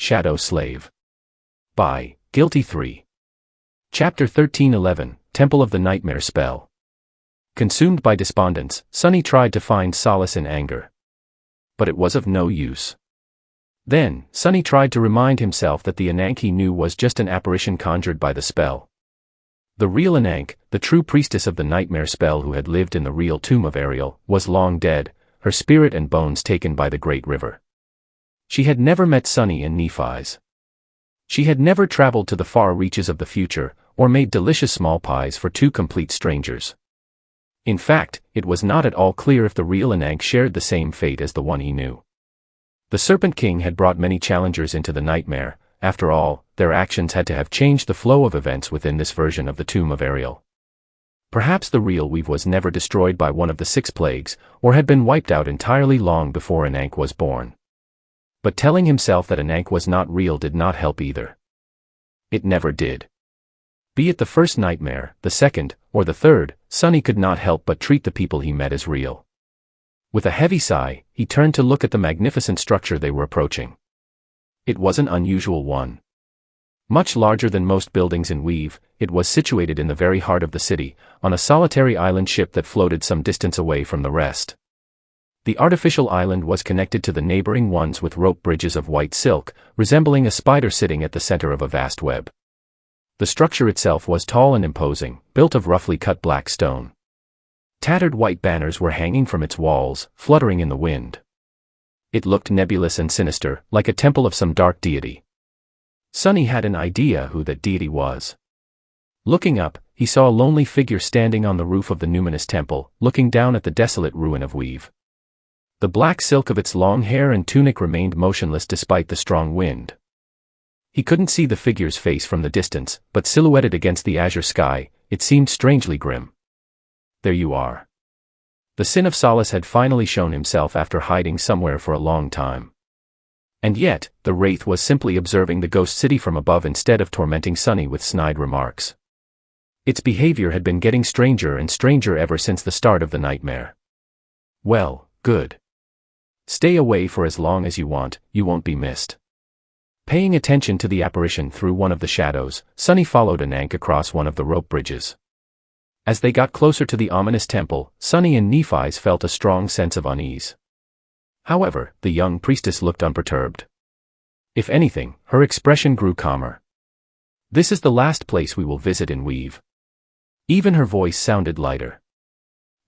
Shadow Slave. By Guiltythree. Chapter 1311, Temple of the Nightmare Spell. Consumed by despondence, Sunny tried to find solace in anger. But it was of no use. Then, Sunny tried to remind himself that the Anank he knew was just an apparition conjured by the spell. The real Anank, the true priestess of the nightmare spell who had lived in the real tomb of Ariel, was long dead, her spirit and bones taken by the great river. She had never met Sunny and Nephi's. She had never traveled to the far reaches of the future, or made delicious small pies for two complete strangers. In fact, it was not at all clear if the real Anank shared the same fate as the one he knew. The Serpent King had brought many challengers into the nightmare. After all, their actions had to have changed the flow of events within this version of the tomb of Ariel. Perhaps the real Weave was never destroyed by one of the 6 plagues, or had been wiped out entirely long before Anank was born. But telling himself that Anank was not real did not help either. It never did. Be it the first nightmare, the second, or the third, Sunny could not help but treat the people he met as real. With a heavy sigh, he turned to look at the magnificent structure they were approaching. It was an unusual one. Much larger than most buildings in Weave, it was situated in the very heart of the city, on a solitary island ship that floated some distance away from the rest. The artificial island was connected to the neighboring ones with rope bridges of white silk, resembling a spider sitting at the center of a vast web. The structure itself was tall and imposing, built of roughly cut black stone. Tattered white banners were hanging from its walls, fluttering in the wind. It looked nebulous and sinister, like a temple of some dark deity. Sunny had an idea who that deity was. Looking up, he saw a lonely figure standing on the roof of the numinous temple, looking down at the desolate ruin of Weave. The black silk of its long hair and tunic remained motionless despite the strong wind. He couldn't see the figure's face from the distance, but silhouetted against the azure sky, it seemed strangely grim. There you are. The Sin of Solace had finally shown himself after hiding somewhere for a long time. And yet, the Wraith was simply observing the ghost city from above instead of tormenting Sunny with snide remarks. Its behavior had been getting stranger and stranger ever since the start of the nightmare. Well, good. Stay away for as long as you want, you won't be missed. Paying attention to the apparition through one of the shadows, Sunny followed Anank across one of the rope bridges. As they got closer to the ominous temple, Sunny and Nephi's felt a strong sense of unease. However, the young priestess looked unperturbed. If anything, her expression grew calmer. This is the last place we will visit in Weave. Even her voice sounded lighter.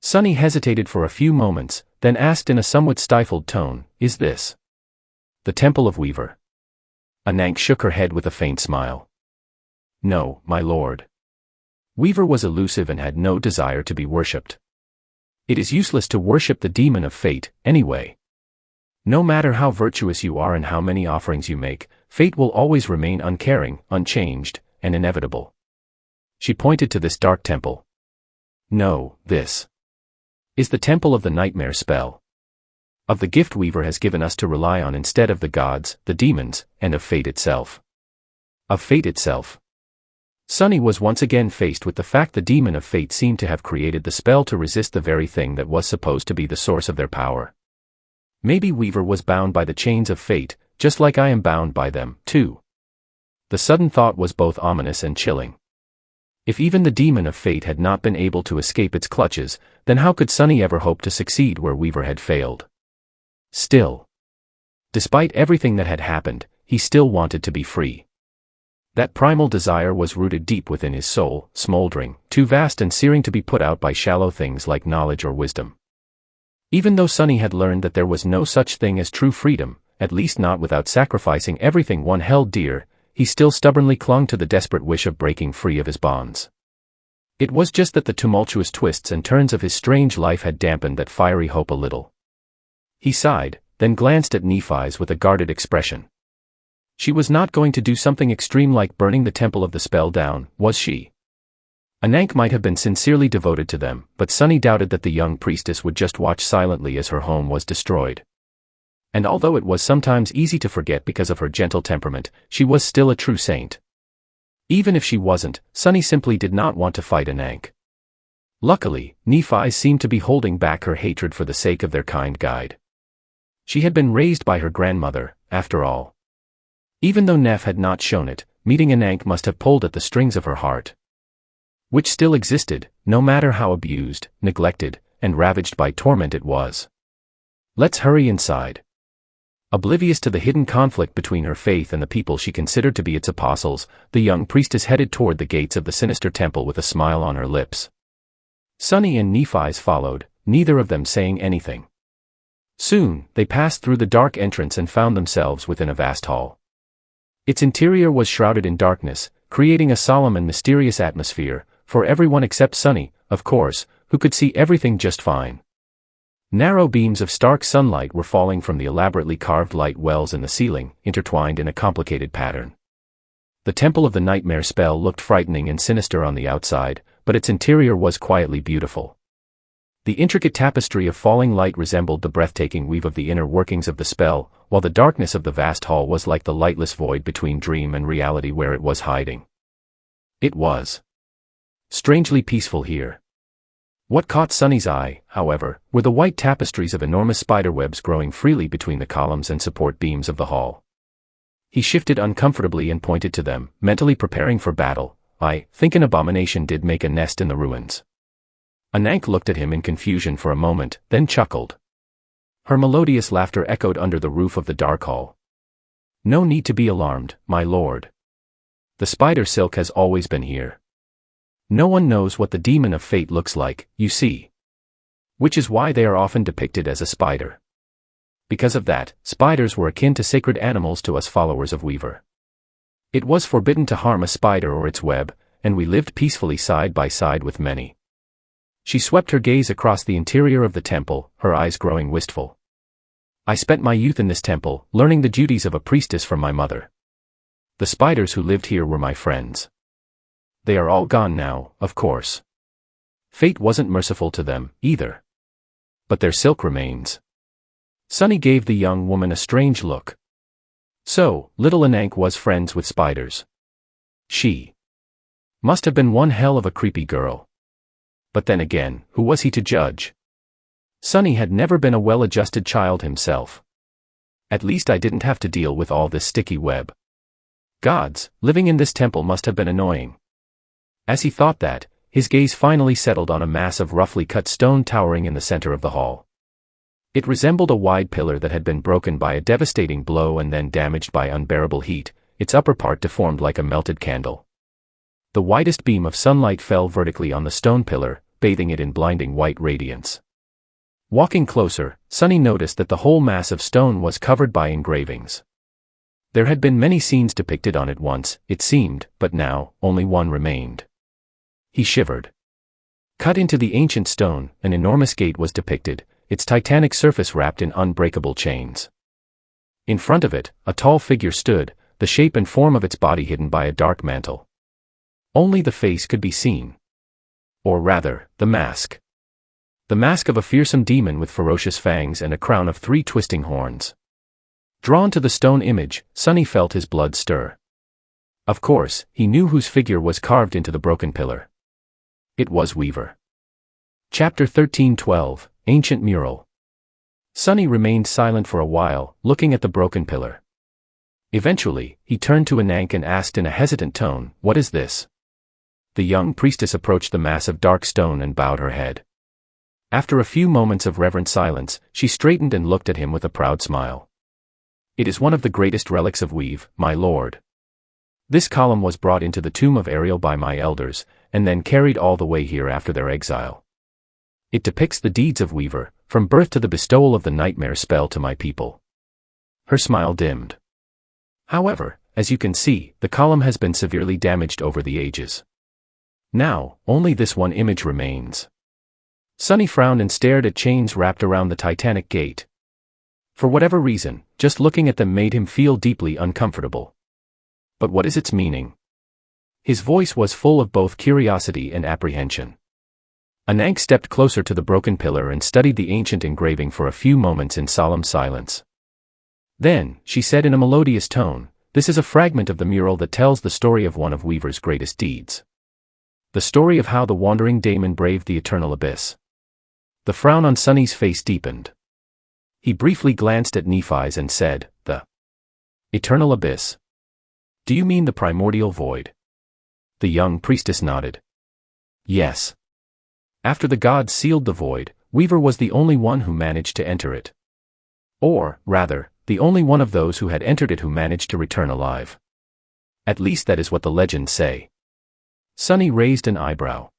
Sunny hesitated for a few moments, then asked in a somewhat stifled tone, "Is this the Temple of Weaver?" Anank shook her head with a faint smile. "No, my lord. Weaver was elusive and had no desire to be worshipped. It is useless to worship the demon of fate, anyway. No matter how virtuous you are and how many offerings you make, fate will always remain uncaring, unchanged, and inevitable." She pointed to this dark temple. "No, this is the temple of the nightmare spell. Of the gift Weaver has given us to rely on instead of the gods, the demons, and of fate itself." Of fate itself. Sunny was once again faced with the fact the demon of fate seemed to have created the spell to resist the very thing that was supposed to be the source of their power. Maybe Weaver was bound by the chains of fate, just like I am bound by them, too. The sudden thought was both ominous and chilling. If even the demon of fate had not been able to escape its clutches, then how could Sunny ever hope to succeed where Weaver had failed? Still, despite everything that had happened, he still wanted to be free. That primal desire was rooted deep within his soul, smoldering, too vast and searing to be put out by shallow things like knowledge or wisdom. Even though Sunny had learned that there was no such thing as true freedom, at least not without sacrificing everything one held dear, he still stubbornly clung to the desperate wish of breaking free of his bonds. It was just that the tumultuous twists and turns of his strange life had dampened that fiery hope a little. He sighed, then glanced at Nephi's with a guarded expression. She was not going to do something extreme like burning the temple of the spell down, was she? Anank might have been sincerely devoted to them, but Sunny doubted that the young priestess would just watch silently as her home was destroyed. And although it was sometimes easy to forget because of her gentle temperament, she was still a true saint. Even if she wasn't, Sunny simply did not want to fight Anank. Luckily, Nephi seemed to be holding back her hatred for the sake of their kind guide. She had been raised by her grandmother, after all. Even though Neff had not shown it, meeting Anank must have pulled at the strings of her heart, which still existed, no matter how abused, neglected, and ravaged by torment it was. Let's hurry inside. Oblivious to the hidden conflict between her faith and the people she considered to be its apostles, the young priestess headed toward the gates of the sinister temple with a smile on her lips. Sunny and Nephi's followed, neither of them saying anything. Soon, they passed through the dark entrance and found themselves within a vast hall. Its interior was shrouded in darkness, creating a solemn and mysterious atmosphere, for everyone except Sunny, of course, who could see everything just fine. Narrow beams of stark sunlight were falling from the elaborately carved light wells in the ceiling, intertwined in a complicated pattern. The Temple of the Nightmare spell looked frightening and sinister on the outside, but its interior was quietly beautiful. The intricate tapestry of falling light resembled the breathtaking weave of the inner workings of the spell, while the darkness of the vast hall was like the lightless void between dream and reality where it was hiding. It was strangely peaceful here. What caught Sunny's eye, however, were the white tapestries of enormous spiderwebs growing freely between the columns and support beams of the hall. He shifted uncomfortably and pointed to them, mentally preparing for battle. I think an abomination did make a nest in the ruins. Anank looked at him in confusion for a moment, then chuckled. Her melodious laughter echoed under the roof of the dark hall. No need to be alarmed, my lord. The spider silk has always been here. No one knows what the demon of fate looks like, you see. Which is why they are often depicted as a spider. Because of that, spiders were akin to sacred animals to us followers of Weaver. It was forbidden to harm a spider or its web, and we lived peacefully side by side with many. She swept her gaze across the interior of the temple, her eyes growing wistful. I spent my youth in this temple, learning the duties of a priestess from my mother. The spiders who lived here were my friends. They are all gone now, of course. Fate wasn't merciful to them, either. But their silk remains. Sunny gave the young woman a strange look. So, little Anank was friends with spiders. She must have been one hell of a creepy girl. But then again, who was he to judge? Sunny had never been a well-adjusted child himself. At least I didn't have to deal with all this sticky web. Gods, living in this temple must have been annoying. As he thought that, his gaze finally settled on a mass of roughly cut stone towering in the center of the hall. It resembled a wide pillar that had been broken by a devastating blow and then damaged by unbearable heat, its upper part deformed like a melted candle. The widest beam of sunlight fell vertically on the stone pillar, bathing it in blinding white radiance. Walking closer, Sunny noticed that the whole mass of stone was covered by engravings. There had been many scenes depicted on it once, it seemed, but now, only one remained. He shivered. Cut into the ancient stone, an enormous gate was depicted, its titanic surface wrapped in unbreakable chains. In front of it, a tall figure stood, the shape and form of its body hidden by a dark mantle. Only the face could be seen. Or rather, the mask. The mask of a fearsome demon with ferocious fangs and a crown of 3 twisting horns. Drawn to the stone image, Sunny felt his blood stir. Of course, he knew whose figure was carved into the broken pillar. It was Weaver. Chapter 13:12, Ancient Mural. Sunny remained silent for a while, looking at the broken pillar. Eventually, he turned to Anank and asked in a hesitant tone, "What is this?" The young priestess approached the mass of dark stone and bowed her head. After a few moments of reverent silence, she straightened and looked at him with a proud smile. "It is one of the greatest relics of Weave, my lord. This column was brought into the tomb of Ariel by my elders, and then carried all the way here after their exile. It depicts the deeds of Weaver, from birth to the bestowal of the nightmare spell to my people." Her smile dimmed. "However, as you can see, the column has been severely damaged over the ages. Now, only this one image remains." Sunny frowned and stared at chains wrapped around the titanic gate. For whatever reason, just looking at them made him feel deeply uncomfortable. But what is its meaning? His voice was full of both curiosity and apprehension. Anank stepped closer to the broken pillar and studied the ancient engraving for a few moments in solemn silence. Then, she said in a melodious tone, "This is a fragment of the mural that tells the story of one of Weaver's greatest deeds. The story of how the wandering daemon braved the eternal abyss." The frown on Sunny's face deepened. He briefly glanced at Nephi's and said, "The eternal abyss." Do you mean the primordial void? The young priestess nodded. Yes. After the gods sealed the void, Weaver was the only one who managed to enter it. Or, rather, the only one of those who had entered it who managed to return alive. At least that is what the legends say. Sunny raised an eyebrow.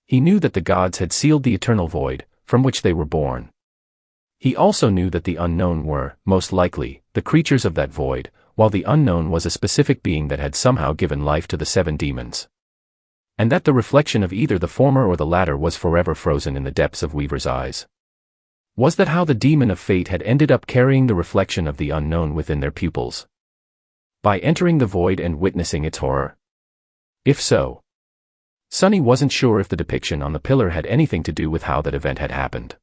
He knew that the gods had sealed the eternal void, from which they were born. He also knew that the unknown were, most likely, the creatures of that void, while the unknown was a specific being that had somehow given life to the 7 demons. And that the reflection of either the former or the latter was forever frozen in the depths of Weaver's eyes. Was that how the demon of fate had ended up carrying the reflection of the unknown within their pupils? By entering the void and witnessing its horror? If so, Sunny wasn't sure if the depiction on the pillar had anything to do with how that event had happened.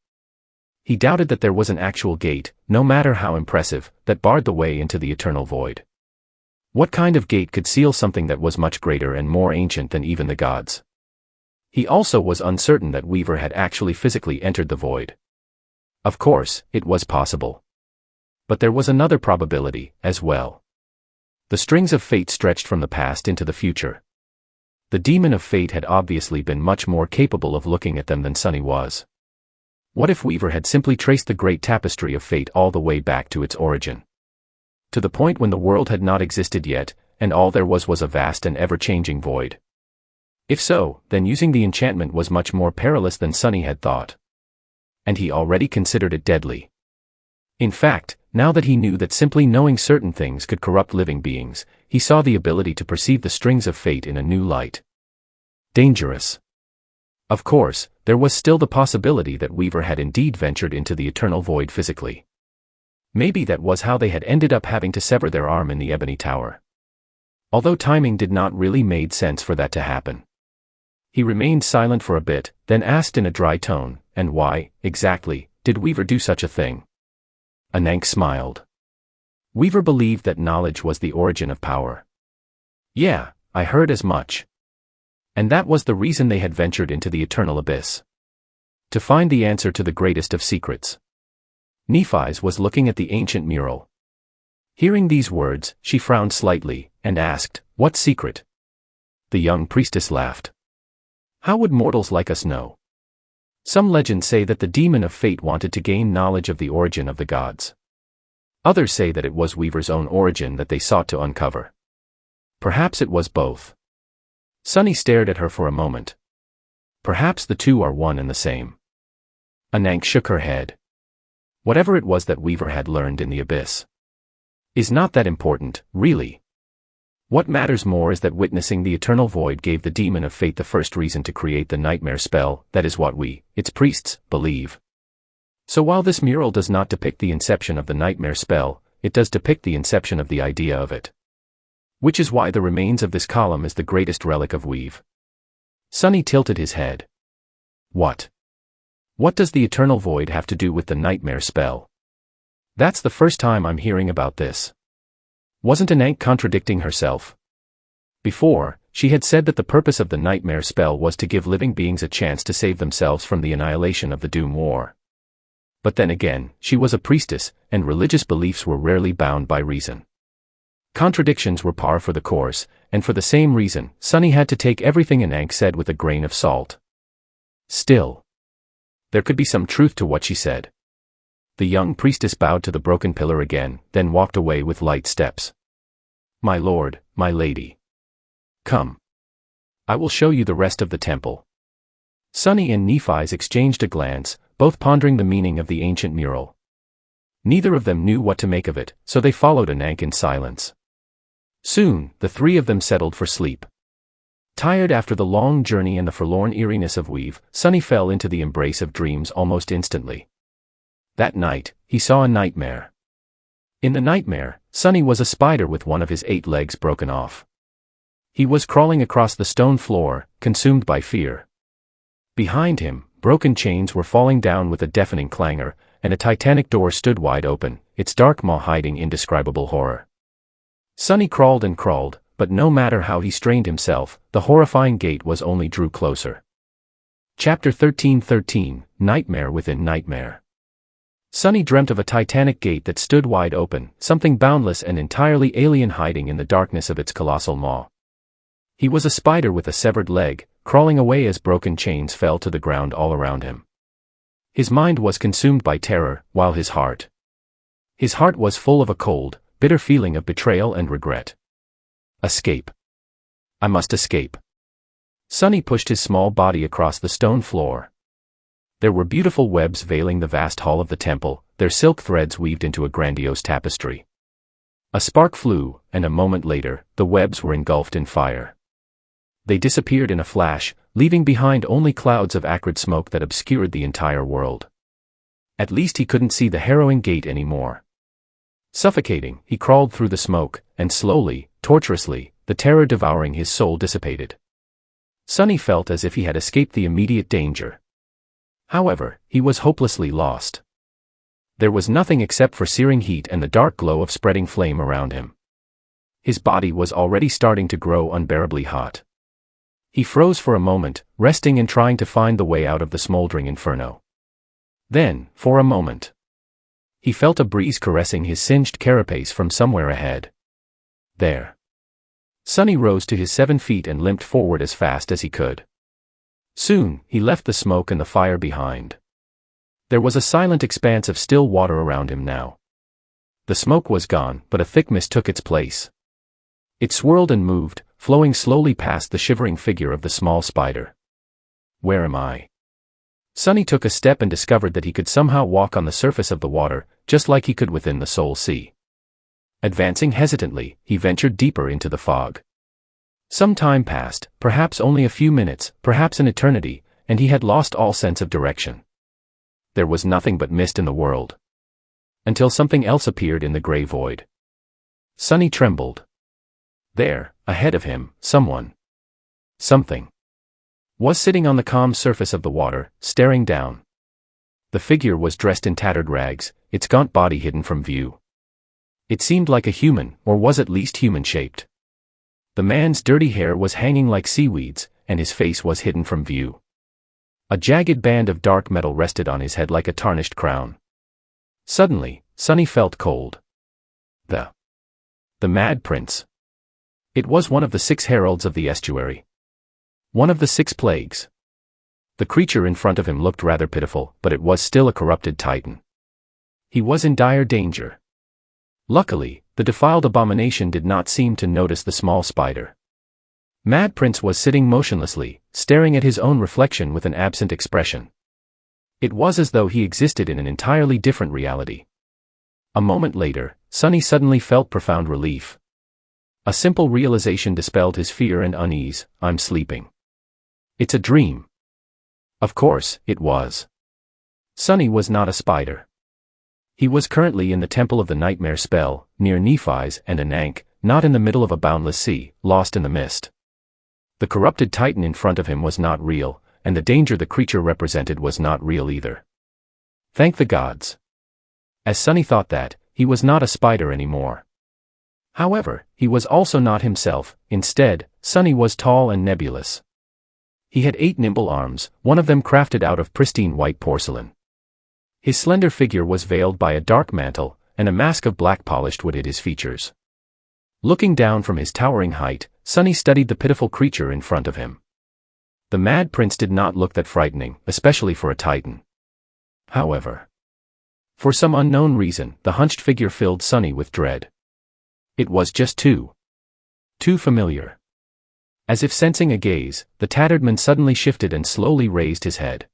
He doubted that there was an actual gate, no matter how impressive, that barred the way into the eternal void. What kind of gate could seal something that was much greater and more ancient than even the gods? He also was uncertain that Weaver had actually physically entered the void. Of course, it was possible. But there was another probability, as well. The strings of fate stretched from the past into the future. The demon of fate had obviously been much more capable of looking at them than Sunny was. What if Weaver had simply traced the great tapestry of fate all the way back to its origin? To the point when the world had not existed yet, and all there was a vast and ever-changing void. If so, then using the enchantment was much more perilous than Sunny had thought. And he already considered it deadly. In fact, now that he knew that simply knowing certain things could corrupt living beings, he saw the ability to perceive the strings of fate in a new light. Dangerous. Of course, there was still the possibility that Weaver had indeed ventured into the eternal void physically. Maybe that was how they had ended up having to sever their arm in the Ebony Tower. Although timing did not really make sense for that to happen. He remained silent for a bit, then asked in a dry tone, and why, exactly, did Weaver do such a thing? Anank smiled. Weaver believed that knowledge was the origin of power. Yeah, I heard as much. And that was the reason they had ventured into the eternal abyss. To find the answer to the greatest of secrets. Nephi's was looking at the ancient mural. Hearing these words, she frowned slightly, and asked, "What secret?" The young priestess laughed. "How would mortals like us know? Some legends say that the demon of fate wanted to gain knowledge of the origin of the gods. Others say that it was Weaver's own origin that they sought to uncover. Perhaps it was both." Sunny stared at her for a moment. Perhaps the two are one and the same. Anank shook her head. Whatever it was that Weaver had learned in the abyss is not that important, really. What matters more is that witnessing the eternal void gave the demon of fate the first reason to create the nightmare spell. That is what we, its priests, believe. So while this mural does not depict the inception of the nightmare spell, it does depict the inception of the idea of it. Which is why the remains of this column is the greatest relic of Weave. Sunny tilted his head. What? What does the eternal void have to do with the nightmare spell? That's the first time I'm hearing about this. Wasn't Anank contradicting herself? Before, she had said that the purpose of the nightmare spell was to give living beings a chance to save themselves from the annihilation of the Doom War. But then again, she was a priestess, and religious beliefs were rarely bound by reason. Contradictions were par for the course, and for the same reason, Sunny had to take everything Anank said with a grain of salt. Still, there could be some truth to what she said. The young priestess bowed to the broken pillar again, then walked away with light steps. "My lord, my lady. Come. I will show you the rest of the temple." Sunny and Nephi's exchanged a glance, both pondering the meaning of the ancient mural. Neither of them knew what to make of it, so they followed Anank in silence. Soon, the three of them settled for sleep. Tired after the long journey and the forlorn eeriness of Weave, Sunny fell into the embrace of dreams almost instantly. That night, he saw a nightmare. In the nightmare, Sunny was a spider with one of his 8 legs broken off. He was crawling across the stone floor, consumed by fear. Behind him, broken chains were falling down with a deafening clangor, and a titanic door stood wide open, its dark maw hiding indescribable horror. Sunny crawled and crawled, but no matter how he strained himself, the horrifying gate was only drew closer. Chapter 13:13, Nightmare Within Nightmare. Sonny dreamt of a titanic gate that stood wide open, something boundless and entirely alien hiding in the darkness of its colossal maw. He was a spider with a severed leg, crawling away as broken chains fell to the ground all around him. His mind was consumed by terror, while his heart was full of a cold, bitter feeling of betrayal and regret. Escape. I must escape. Sonny pushed his small body across the stone floor. There were beautiful webs veiling the vast hall of the temple, their silk threads weaved into a grandiose tapestry. A spark flew, and a moment later, the webs were engulfed in fire. They disappeared in a flash, leaving behind only clouds of acrid smoke that obscured the entire world. At least he couldn't see the harrowing gate anymore. Suffocating, he crawled through the smoke, and slowly, torturously, the terror devouring his soul dissipated. Sonny felt as if he had escaped the immediate danger. However, he was hopelessly lost. There was nothing except for searing heat and the dark glow of spreading flame around him. His body was already starting to grow unbearably hot. He froze for a moment, resting and trying to find the way out of the smoldering inferno. Then, for a moment, he felt a breeze caressing his singed carapace from somewhere ahead. There. Sonny rose to his 7 feet and limped forward as fast as he could. Soon, he left the smoke and the fire behind. There was a silent expanse of still water around him now. The smoke was gone, but a thick mist took its place. It swirled and moved, flowing slowly past the shivering figure of the small spider. Where am I? Sonny took a step and discovered that he could somehow walk on the surface of the water, just like he could within the Soul Sea. Advancing hesitantly, he ventured deeper into the fog. Some time passed, perhaps only a few minutes, perhaps an eternity, and he had lost all sense of direction. There was nothing but mist in the world. Until something else appeared in the gray void. Sonny trembled. There, ahead of him, something was sitting on the calm surface of the water, staring down. The figure was dressed in tattered rags, its gaunt body hidden from view. It seemed like a human, or was at least human-shaped. The man's dirty hair was hanging like seaweeds, and his face was hidden from view. A jagged band of dark metal rested on his head like a tarnished crown. Suddenly, Sonny felt cold. The Mad Prince. It was one of the 6 heralds of the estuary. One of the 6 plagues. The creature in front of him looked rather pitiful, but it was still a corrupted titan. He was in dire danger. Luckily, the defiled abomination did not seem to notice the small spider. Mad Prince was sitting motionlessly, staring at his own reflection with an absent expression. It was as though he existed in an entirely different reality. A moment later, Sonny suddenly felt profound relief. A simple realization dispelled his fear and unease: I'm sleeping. It's a dream. Of course, it was. Sonny was not a spider. He was currently in the Temple of the Nightmare Spell, near Nephi's and Anank, not in the middle of a boundless sea, lost in the mist. The corrupted titan in front of him was not real, and the danger the creature represented was not real either. Thank the gods. As Sonny thought that, he was not a spider anymore. However, he was also not himself. Instead, Sonny was tall and nebulous. He had 8 nimble arms, one of them crafted out of pristine white porcelain. His slender figure was veiled by a dark mantle, and a mask of black polished wood hid his features. Looking down from his towering height, Sonny studied the pitiful creature in front of him. The Mad Prince did not look that frightening, especially for a titan. However, for some unknown reason, the hunched figure filled Sonny with dread. It was just too familiar. As if sensing a gaze, the tattered man suddenly shifted and slowly raised his head.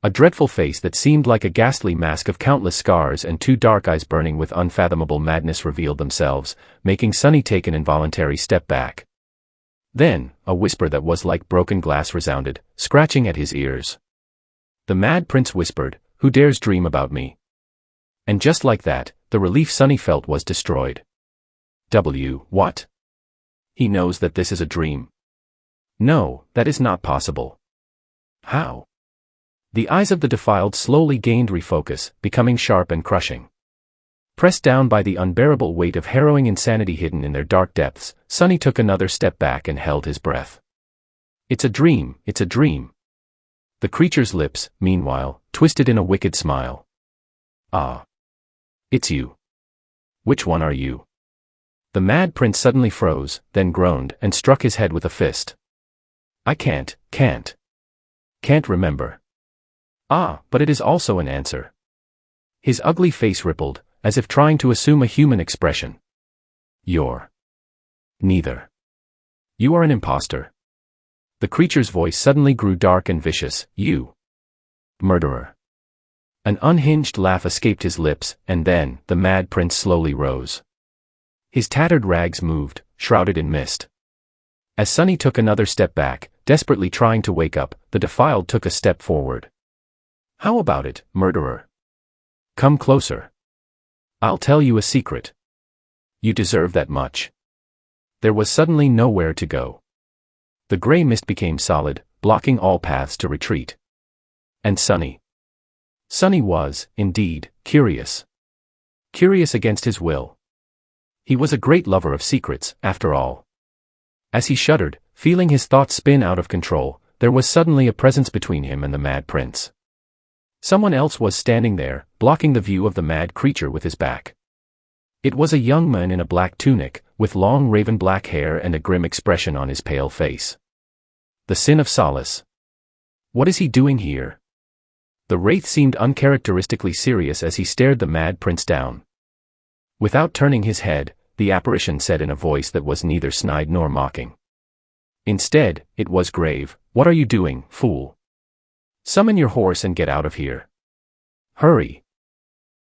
A dreadful face that seemed like a ghastly mask of countless scars and 2 dark eyes burning with unfathomable madness revealed themselves, making Sonny take an involuntary step back. Then, a whisper that was like broken glass resounded, scratching at his ears. The Mad Prince whispered, "Who dares dream about me?" And just like that, the relief Sonny felt was destroyed. What? He knows that this is a dream. No, that is not possible. How? The eyes of the defiled slowly gained refocus, becoming sharp and crushing. Pressed down by the unbearable weight of harrowing insanity hidden in their dark depths, Sonny took another step back and held his breath. It's a dream, it's a dream. The creature's lips, meanwhile, twisted in a wicked smile. Ah. It's you. Which one are you? The Mad Prince suddenly froze, then groaned and struck his head with a fist. I can't remember. Ah, but it is also an answer. His ugly face rippled, as if trying to assume a human expression. You're neither. You are an imposter. The creature's voice suddenly grew dark and vicious. You murderer. An unhinged laugh escaped his lips, and then, the Mad Prince slowly rose. His tattered rags moved, shrouded in mist. As Sunny took another step back, desperately trying to wake up, the defiled took a step forward. How about it, murderer? Come closer. I'll tell you a secret. You deserve that much. There was suddenly nowhere to go. The gray mist became solid, blocking all paths to retreat. And Sunny. Sunny was, indeed, curious. Curious against his will. He was a great lover of secrets, after all. As he shuddered, feeling his thoughts spin out of control, there was suddenly a presence between him and the Mad Prince. Someone else was standing there, blocking the view of the mad creature with his back. It was a young man in a black tunic, with long raven black hair and a grim expression on his pale face. The Sin of Solace. What is he doing here? The wraith seemed uncharacteristically serious as he stared the Mad Prince down. Without turning his head, the apparition said in a voice that was neither snide nor mocking. Instead, it was grave. What are you doing, fool? Summon your horse and get out of here. Hurry.